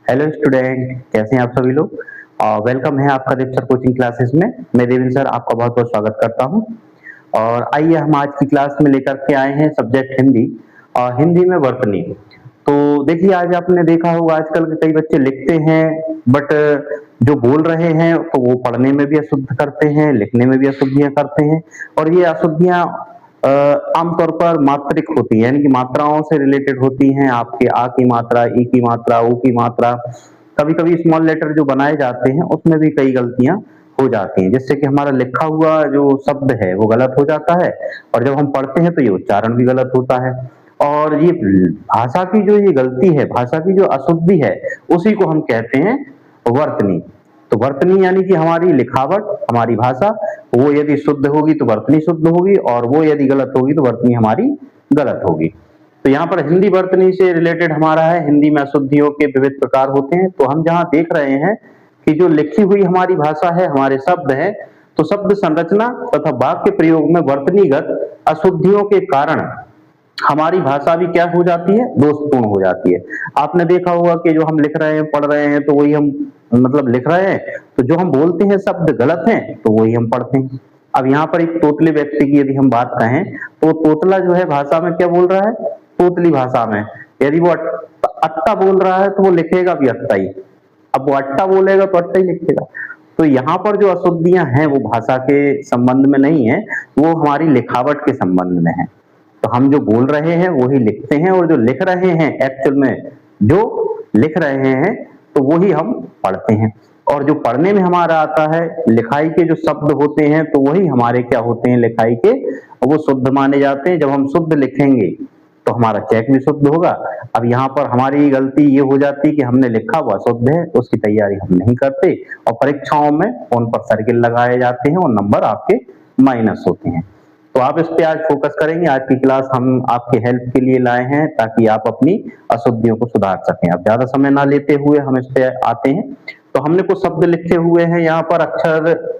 Hello student, कैसे हैं आप सभी लोग। वेलकम है आपका देव सर कोचिंग क्लासेस में। मैं देवेंद्र सर आपका बहुत बहुत स्वागत करता हूं। और आइए हम आज की क्लास में लेकर के आए हैं सब्जेक्ट हिंदी और हिंदी में वर्तनी। तो देखिए, आज आपने देखा होगा आजकल के कई बच्चे लिखते हैं बट जो बोल रहे हैं तो वो पढ़ने में भी अशुद्ध करते हैं, लिखने में भी अशुद्धियां करते हैं। और ये अशुद्धियां आमतौर पर मात्रिक होती है, यानी कि मात्राओं से रिलेटेड होती हैं। आपके आ की मात्रा, ई की मात्रा, ऊ की मात्रा, कभी कभी स्मॉल लेटर जो बनाए जाते हैं उसमें भी कई गलतियां हो जाती हैं, जिससे कि हमारा लिखा हुआ जो शब्द है वो गलत हो जाता है और जब हम पढ़ते हैं तो ये उच्चारण भी गलत होता है। और ये भाषा की जो ये गलती है, भाषा की जो अशुद्धि है, उसी को हम कहते हैं वर्तनी। तो वर्तनी यानी कि हमारी लिखावट, हमारी भाषा, वो यदि शुद्ध होगी तो वर्तनी शुद्ध होगी और वो यदि गलत होगी तो वर्तनी हमारी गलत होगी। तो यहाँ पर हिंदी वर्तनी से रिलेटेड हमारा है, हिंदी में अशुद्धियों के विविध प्रकार होते हैं। तो हम जहाँ देख रहे हैं कि जो लिखी हुई हमारी भाषा है, हमारे शब्द हैं, तो शब्द संरचना तथा वाक्य प्रयोग में वर्तनीगत अशुद्धियों के कारण हमारी भाषा भी क्या हो जाती है, दोषपूर्ण हो जाती है। आपने देखा होगा कि जो हम लिख रहे हैं, पढ़ रहे हैं, तो वही हम मतलब लिख रहे हैं, तो जो हम बोलते हैं शब्द गलत हैं तो वही हम पढ़ते हैं। अब यहाँ पर एक तोतले व्यक्ति की यदि हम बात करें तो तोतला जो है भाषा में क्या बोल रहा है, तोतली भाषा में। यदि वो अट्टा बोल रहा है तो वो लिखेगा भी अट्टा ही। अब वो अट्टा बोलेगा तो अट्टा ही लिखेगा। तो यहाँ पर जो अशुद्धियां हैं वो भाषा के संबंध में नहीं है, वो हमारी लिखावट के संबंध में है। तो हम जो बोल रहे हैं वही लिखते हैं और जो लिख रहे हैं एक्चुअल में जो लिख रहे हैं तो वही हम पढ़ते हैं। और जो पढ़ने में हमारा आता है, लिखाई के जो शब्द होते हैं तो वही हमारे क्या होते हैं, लिखाई के, वो शुद्ध माने जाते हैं। जब हम शुद्ध लिखेंगे तो हमारा चेक भी शुद्ध होगा। अब यहाँ पर हमारी गलती ये हो जाती है कि हमने लिखा हुआ शुद्ध है, उसकी तैयारी हम नहीं करते और परीक्षाओं में उन पर सर्किल लगाए जाते हैं और नंबर आपके माइनस होते हैं। तो आप इस पे आज फोकस करेंगे। आज की क्लास हम आपके हेल्प के लिए लाए हैं ताकि आप अपनी अशुद्धियों को सुधार सकें। अब ज्यादा समय ना लेते हुए हम इस पे आते हैं। तो हमने कुछ शब्द लिखे हुए हैं, यहाँ पर अक्षर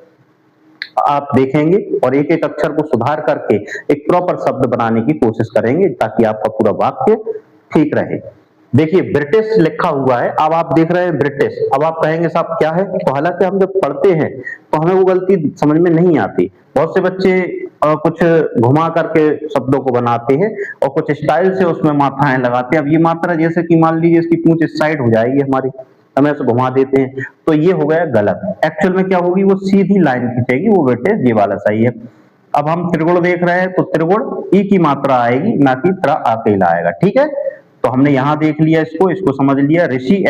आप देखेंगे और एक एक अक्षर को सुधार करके एक प्रॉपर शब्द बनाने की कोशिश करेंगे ताकि आपका पूरा वाक्य ठीक रहे। देखिए, ब्रिटिश लिखा हुआ है, अब आप देख रहे हैं ब्रिटिश। अब आप कहेंगे साहब क्या है, तो हालांकि हम जब पढ़ते हैं तो हमें वो गलती समझ में नहीं आती। बहुत से बच्चे कुछ घुमा करके शब्दों को बनाते हैं और कुछ स्टाइल से उसमें मात्राएं लगाते हैं। अब ये मात्रा जैसे कि मान लीजिए इसकी पूंछ इस साइड हो जाएगी हमारी, हम ऐसे घुमा देते हैं तो ये हो गया गलत। एक्चुअल में क्या होगी, वो सीधी लाइन खींचेगी, वो बेटे ये वाला सही है। अब हम त्रिगुण देख रहे हैं तो त्रिगुण ई की मात्रा आएगी, ना कि त्रा आके आएगा। ठीक है, तो हमने यहां देख लिया, इसको समझ लिया। ऋषि